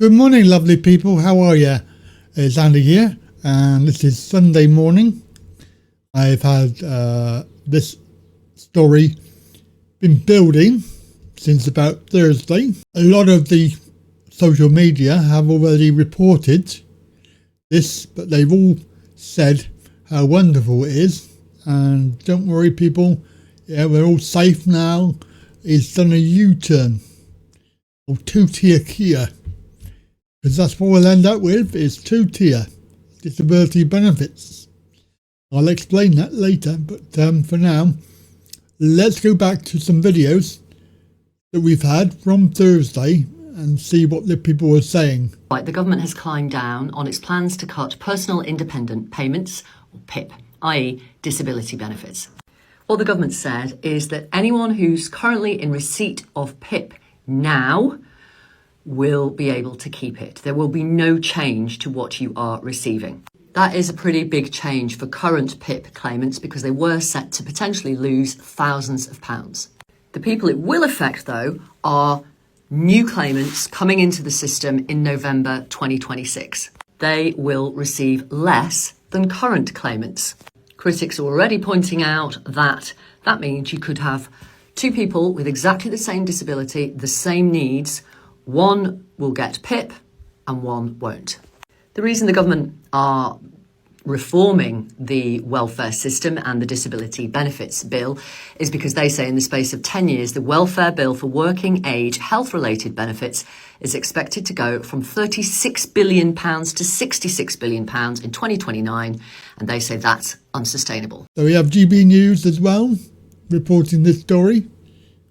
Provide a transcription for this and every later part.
Good morning, lovely people. How are you? It's Andy here, and this is Sunday morning. I've had this story been building since about Thursday. A lot of the social media have already reported this, but they've all said how wonderful it is. And don't worry, people, we're all safe now. He's done a U-turn, or two-tier Kia. Because that's what we'll end up with, is two-tier disability benefits. I'll explain that later, but for now, let's go back to some videos that we've had from Thursday and see what the people were saying. Right, the government has climbed down on its plans to cut personal independent payments, or PIP, i.e. disability benefits. What the government said is that anyone who's currently in receipt of PIP now will be able to keep it. There will be no change to what you are receiving. That is a pretty big change for current PIP claimants because they were set to potentially lose thousands of pounds. The people it will affect, though, are new claimants coming into the system in November 2026. They will receive less than current claimants. Critics are already pointing out that that means you could have two people with exactly the same disability, the same needs. One will get PIP and one won't. The reason the government are reforming the welfare system and the disability benefits bill is because they say in the space of 10 years, the welfare bill for working age health-related benefits is expected to go from £36 billion to £66 billion in 2029, and they say that's unsustainable. So we have GB News as well, reporting this story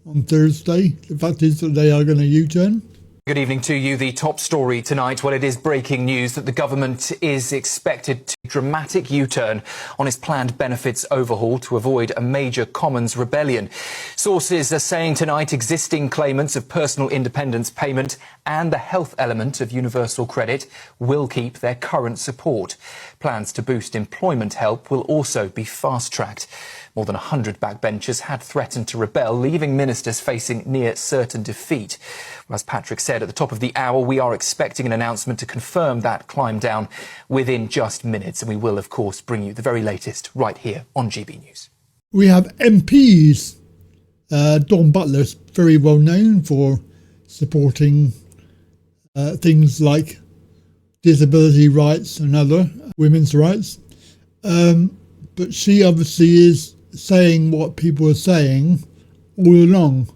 on Thursday. The fact is that they are going to U-turn. Good evening to you. The top story tonight, well, it is breaking news that the government is expected to dramatic U-turn on its planned benefits overhaul to avoid a major Commons rebellion. Sources are saying tonight existing claimants of personal independence payment and the health element of universal credit will keep their current support. Plans to boost employment help will also be fast-tracked. More than 100 backbenchers had threatened to rebel, leaving ministers facing near certain defeat. As Patrick said at the top of the hour, we are expecting an announcement to confirm that climb down within just minutes. And we will, of course, bring you the very latest right here on GB News. We have MPs. Dawn Butler is very well known for supporting things like disability rights and other women's rights. But she obviously is saying what people are saying all along,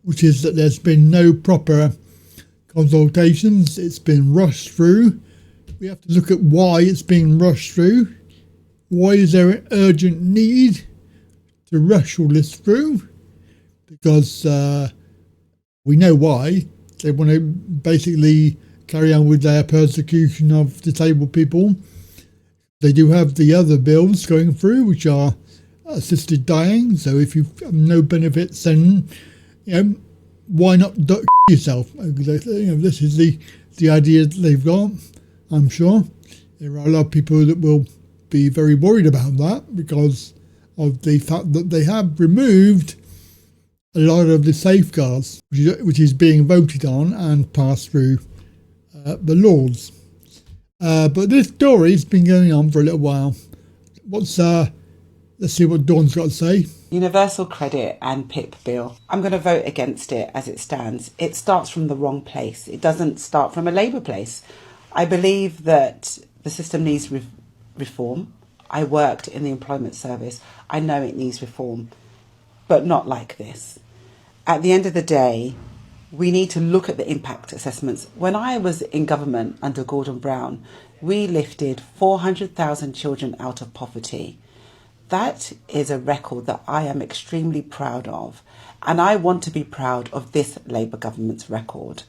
which is that there's been no proper consultations. It's been rushed through. We have to look at why it's being rushed through. Why is there an urgent need to rush all this through? Because we know why. They want to basically carry on with their persecution of disabled people. They do have the other bills going through, which are assisted dying. So if you have no benefits, then why not duck yourself? This is the idea that they've got. I'm sure there are a lot of people that will be very worried about that because of the fact that they have removed a lot of the safeguards, which is being voted on and passed through the laws. But this story's been going on for a little while. Let's see what Dawn's got to say. Universal credit and PIP bill. I'm going to vote against it as it stands. It starts from the wrong place. It doesn't start from a Labour place. I believe that the system needs reform. I worked in the employment service. I know it needs reform, but not like this. At the end of the day, we need to look at the impact assessments. When I was in government under Gordon Brown, we lifted 400,000 children out of poverty. That is a record that I am extremely proud of, and I want to be proud of this Labour government's record.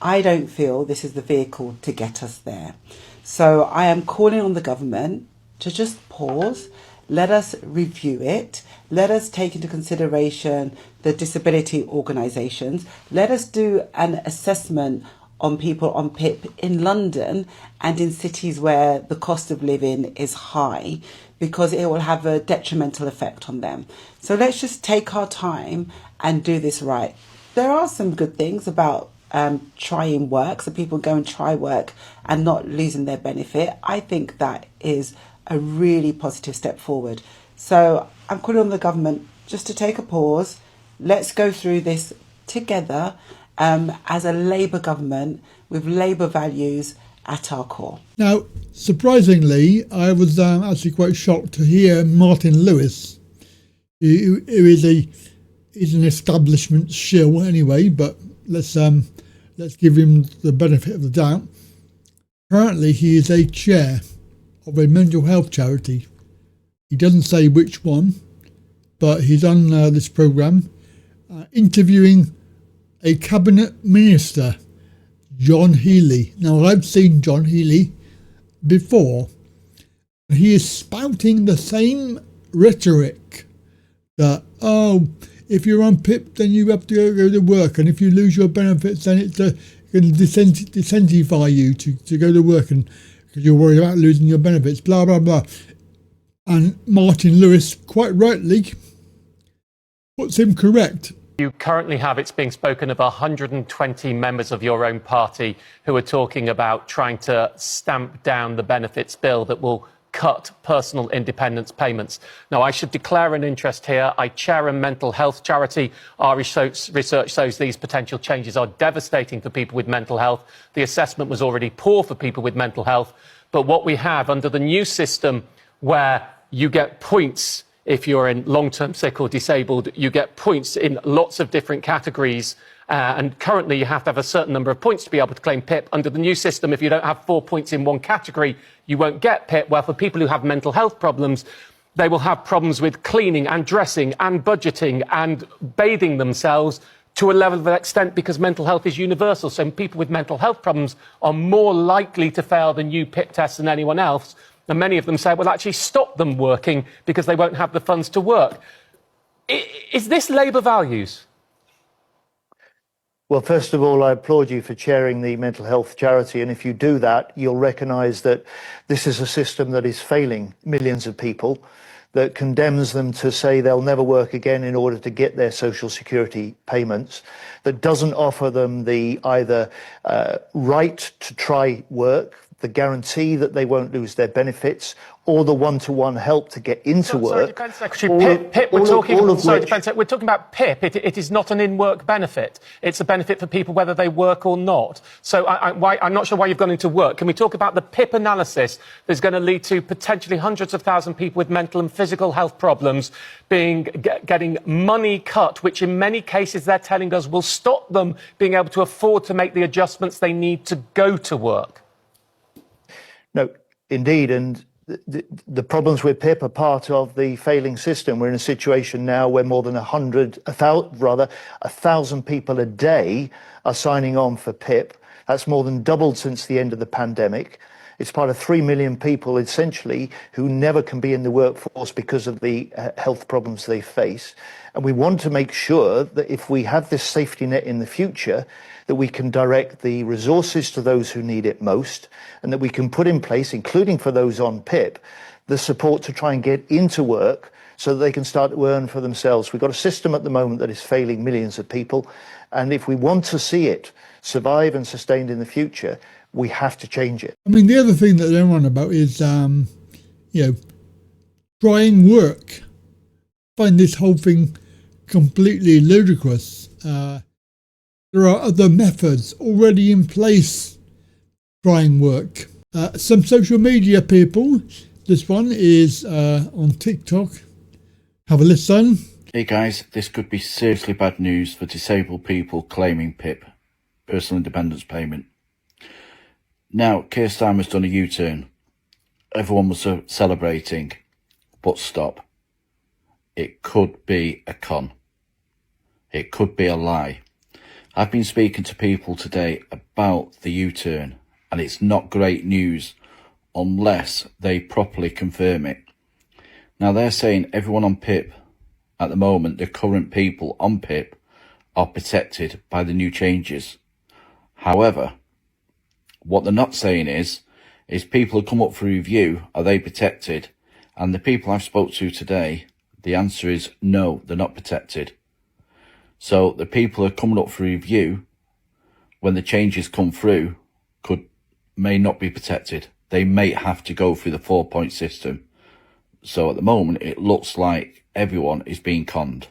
I don't feel this is the vehicle to get us there. So I am calling on the government to just pause, let us review it, let us take into consideration the disability organisations, let us do an assessment on people on PIP in London and in cities where the cost of living is high, because it will have a detrimental effect on them. So let's just take our time and do this right. There are some good things about trying work, so people go and try work and not losing their benefit. I think that is a really positive step forward. So I'm calling on the government just to take a pause. Let's go through this together as a Labour government with Labour values at our core. Now, surprisingly, I was actually quite shocked to hear Martin Lewis, who is an establishment shill anyway, but let's give him the benefit of the doubt. Currently, he is a chair of a mental health charity. He doesn't say which one, but he's on this programme interviewing a cabinet minister, John Healey. Now, I've seen John Healey before. He is spouting the same rhetoric that, if you're on PIP, then you have to go to work, and if you lose your benefits, then it's going to disincentivize you to go to work, and because you're worried about losing your benefits, blah, blah, blah. And Martin Lewis, quite rightly, puts him correct. You currently have, it's being spoken of, 120 members of your own party who are talking about trying to stamp down the benefits bill that will cut personal independence payments. Now, I should declare an interest here. I chair a mental health charity. Our research shows these potential changes are devastating for people with mental health. The assessment was already poor for people with mental health. But what we have under the new system, where you get points if you're in long-term sick or disabled, you get points in lots of different categories. And currently you have to have a certain number of points to be able to claim PIP. Under the new system, if you don't have 4 points in one category, you won't get PIP. Well, for people who have mental health problems, they will have problems with cleaning and dressing and budgeting and bathing themselves to a level of extent, because mental health is universal. So people with mental health problems are more likely to fail the new PIP tests than anyone else. And many of them say, well, actually stop them working because they won't have the funds to work. Is this Labour values? Well, first of all, I applaud you for chairing the mental health charity. And if you do that, you'll recognise that this is a system that is failing millions of people, that condemns them to say they'll never work again in order to get their social security payments, that doesn't offer them the either right to try work, the guarantee that they won't lose their benefits, or the one-to-one help to get into work. Sorry, Defence Secretary, PIP, we're talking about PIP. It is not an in-work benefit. It's a benefit for people whether they work or not. So I'm not sure why you've gone into work. Can we talk about the PIP analysis that's going to lead to potentially hundreds of thousands of people with mental and physical health problems getting money cut, which in many cases they're telling us will stop them being able to afford to make the adjustments they need to go to work? No, indeed, and the problems with PIP are part of the failing system. We're in a situation now where more than 1,000 people a day are signing on for PIP. That's more than doubled since the end of the pandemic. It's part of 3 million people, essentially, who never can be in the workforce because of the health problems they face. And we want to make sure that if we have this safety net in the future, that we can direct the resources to those who need it most, and that we can put in place, including for those on PIP, the support to try and get into work so that they can start to earn for themselves. We've got a system at the moment that is failing millions of people, and if we want to see it survive and sustained in the future, we have to change it. I mean, the other thing that they're on about is, trying work. I find this whole thing completely ludicrous. There are other methods already in place trying work. Some social media people, this one is on TikTok. Have a listen. Hey guys, this could be seriously bad news for disabled people claiming PIP, personal independence payment. Now, Keir Starmer's done a U-turn. Everyone was celebrating, but stop. It could be a con. It could be a lie. I've been speaking to people today about the U-turn, and it's not great news unless they properly confirm it. Now, they're saying everyone on PIP, at the moment, the current people on PIP are protected by the new changes. However, what they're not saying is people who come up for review, are they protected? And the people I've spoke to today, the answer is no, they're not protected. So the people who are coming up for review when the changes come through, may not be protected. They may have to go through the 4-point system. So at the moment, it looks like everyone is being conned.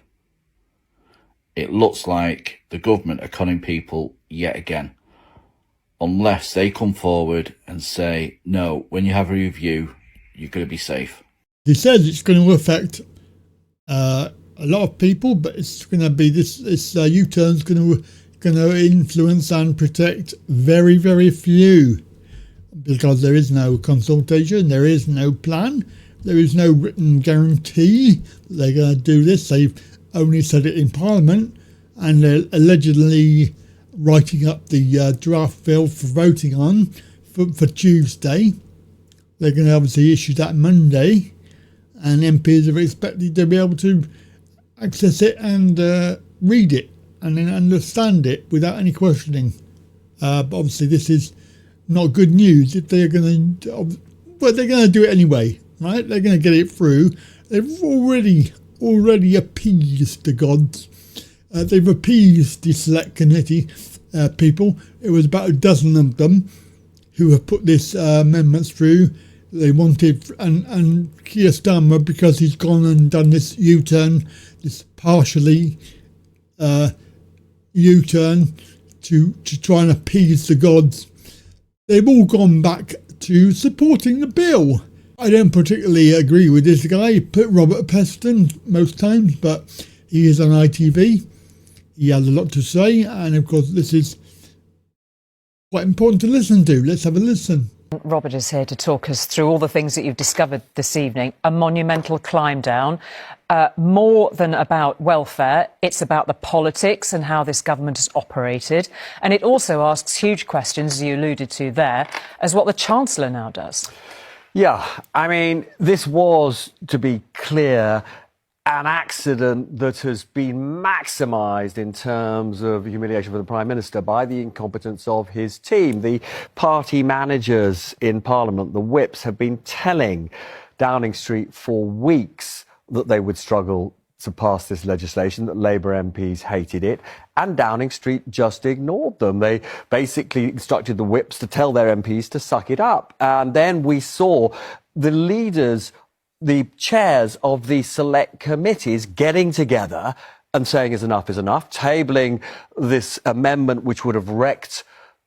It looks like the government are conning people yet again. Unless they come forward and say, no, when you have a review, you're going to be safe. He says it's going to affect a lot of people, but it's going to be this U-turn's going to influence and protect very, very few, because there is no consultation, there is no plan, there is no written guarantee that they're going to do this. They've only said it in Parliament, and they're allegedly writing up the draft bill for voting on for Tuesday. They're going to obviously issue that Monday, and MPs are expected to be able to access it and read it and then understand it without any questioning. But obviously this is not good news if they're going to, but they're going to do it anyway, right? They're going to get it through. They've already appeased the gods. They've appeased the select committee people. It was about a dozen of them who have put this amendments through. They wanted, and Keir Starmer, because he's gone and done this U-turn, this partially U-turn to try and appease the gods, they've all gone back to supporting the bill. I don't particularly agree with this guy, Robert Peston, most times, but he is on ITV. He has a lot to say, and of course this is quite important to listen to. Let's have a listen. Robert is here to talk us through all the things that you've discovered this evening. A monumental climb down. More than about welfare, it's about the politics and how this government has operated. And it also asks huge questions, as you alluded to there, as what the Chancellor now does. Yeah, I mean, this was, to be clear, an accident that has been maximised in terms of humiliation for the Prime Minister by the incompetence of his team. The party managers in Parliament, the whips, have been telling Downing Street for weeks that they would struggle to pass this legislation, that Labour MPs hated it, and Downing Street just ignored them. They basically instructed the whips to tell their MPs to suck it up. And then we saw the leaders, the chairs of the select committees getting together and saying is enough, tabling this amendment which would have wrecked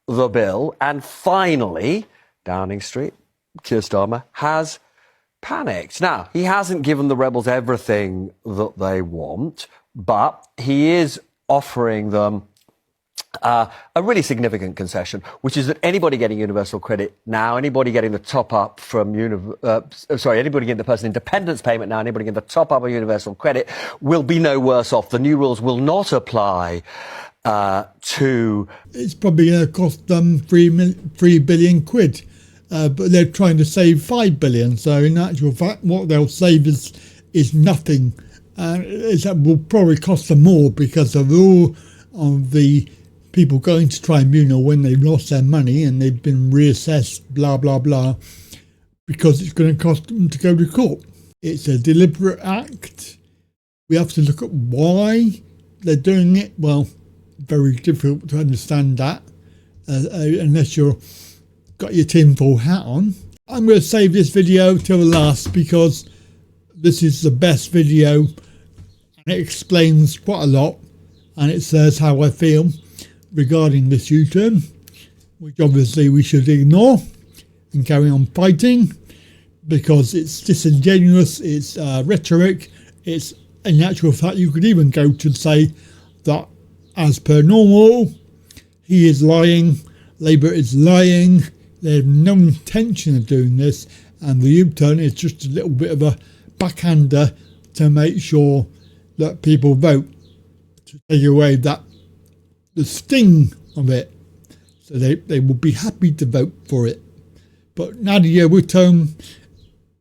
the bill. And finally, Downing Street, Keir Starmer, has panicked. Now, he hasn't given the rebels everything that they want, but he is offering them a really significant concession, which is that anybody getting universal credit now, anybody getting the top up from anybody getting the personal independence payment now, anybody getting the top up of universal credit will be no worse off. The new rules will not apply to. It's probably going to cost them 3 billion quid, but they're trying to save 5 billion. So in actual fact, what they'll save is nothing. It will probably cost them more because of all of the people going to tribunal when they've lost their money and they've been reassessed, blah, blah, blah, because it's going to cost them to go to court. It's a deliberate act. We have to look at why they're doing it. Well, very difficult to understand that unless you've got your tinfoil hat on. I'm going to save this video till the last because this is the best video and it explains quite a lot and it says how I feel regarding this U-turn, which obviously we should ignore and carry on fighting because it's disingenuous, it's rhetoric, it's in actual fact you could even go to say that as per normal he is lying, Labour is lying, they have no intention of doing this, and the U-turn is just a little bit of a backhander to make sure that people vote, to take away that the sting of it, so they will be happy to vote for it. But Nadia Whittome,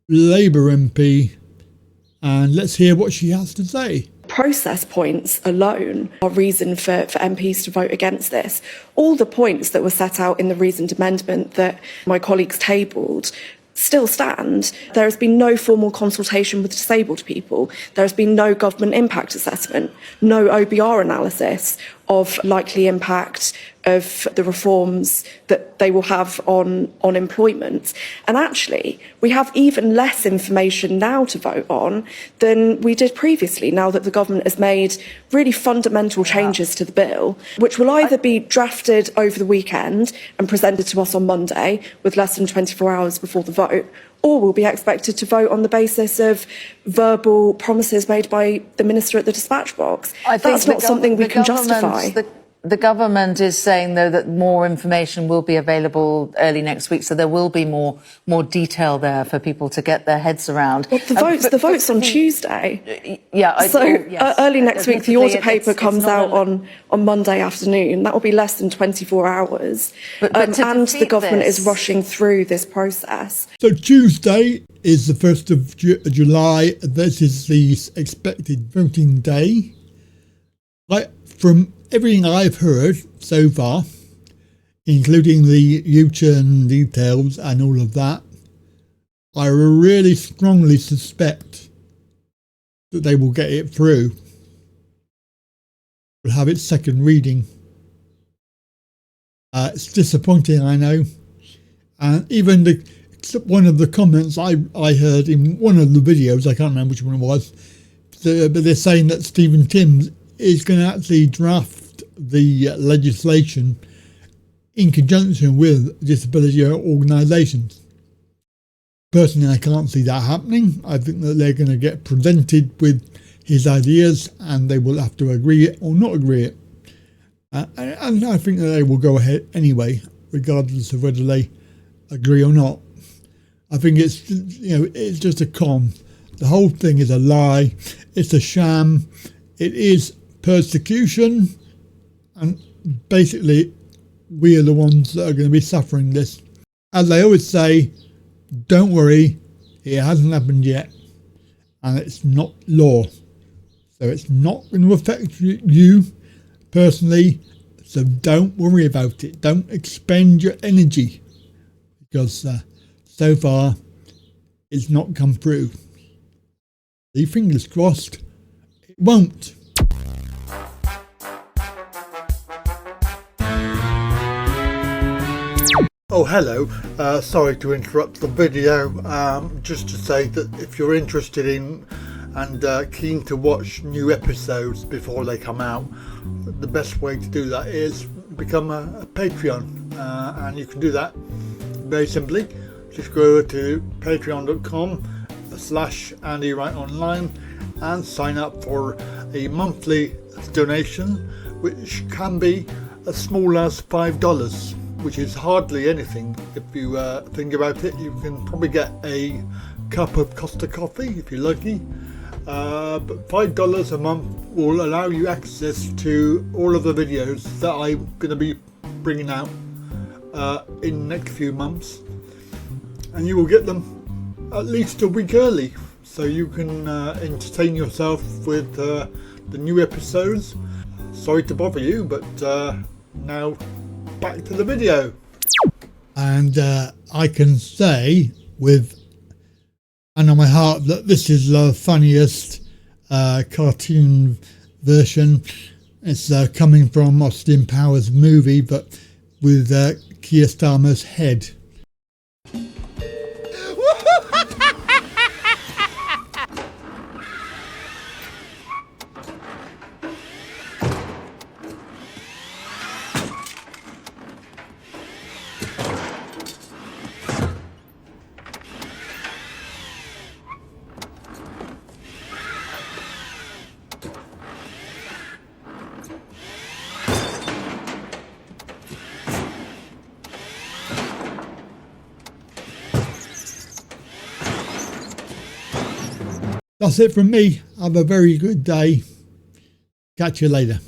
Labour MP, and let's hear what she has to say. Process points alone are reason for MPs to vote against this. All the points that were set out in the reasoned amendment that my colleagues tabled still stand. There has been no formal consultation with disabled people. There has been no government impact assessment, no OBR analysis. of likely impact of the reforms that they will have on employment. And actually, we have even less information now to vote on than we did previously, now that the government has made really fundamental changes to the bill, which will either be drafted over the weekend and presented to us on Monday with less than 24 hours before the vote, or will be expected to vote on the basis of verbal promises made by the minister at the dispatch box. That's not something we can justify. The government is saying, though, that more information will be available early next week, so there will be more detail there for people to get their heads around. Well, the vote's on Tuesday. Yeah. Early next week, the order paper comes out on Monday afternoon. That will be less than 24 hours. But and the government is rushing through this process. So Tuesday is the 1st of July. This is the expected voting day. From everything I've heard so far, including the U-turn details and all of that, I really strongly suspect that they will get it through. Will have its second reading. It's disappointing, I know. And even one of the comments I heard in one of the videos, I can't remember which one it was, but they're saying that Stephen Timms is going to actually draft the legislation in conjunction with disability organisations. Personally, I can't see that happening. I think that they're going to get presented with his ideas and they will have to agree it or not agree it. And I think that they will go ahead anyway, regardless of whether they agree or not. I think it's just a con. The whole thing is a lie. It's a sham. It is persecution, and basically we are the ones that are going to be suffering this. As I always say, don't worry, it hasn't happened yet, and it's not law, so it's not going to affect you personally, so don't worry about it. Don't expend your energy, because so far it's not come through. Leave fingers crossed it won't. Oh, hello. Sorry to interrupt the video. Just to say that if you're interested in and keen to watch new episodes before they come out, the best way to do that is become a Patreon. And you can do that very simply. Just go over to patreon.com/Andy Wright Online and sign up for a monthly donation, which can be as small as $5. Which is hardly anything. If you think about it, you can probably get a cup of Costa coffee if you're lucky. But $5 a month will allow you access to all of the videos that I'm going to be bringing out in the next few months. And you will get them at least a week early, so you can entertain yourself with the new episodes. Sorry to bother you, but now back to the video. And I can say with hand on my heart that this is the funniest cartoon version. It's coming from Austin Powers' movie, but with Keir Starmer's head. That's it from me. Have a very good day. Catch you later.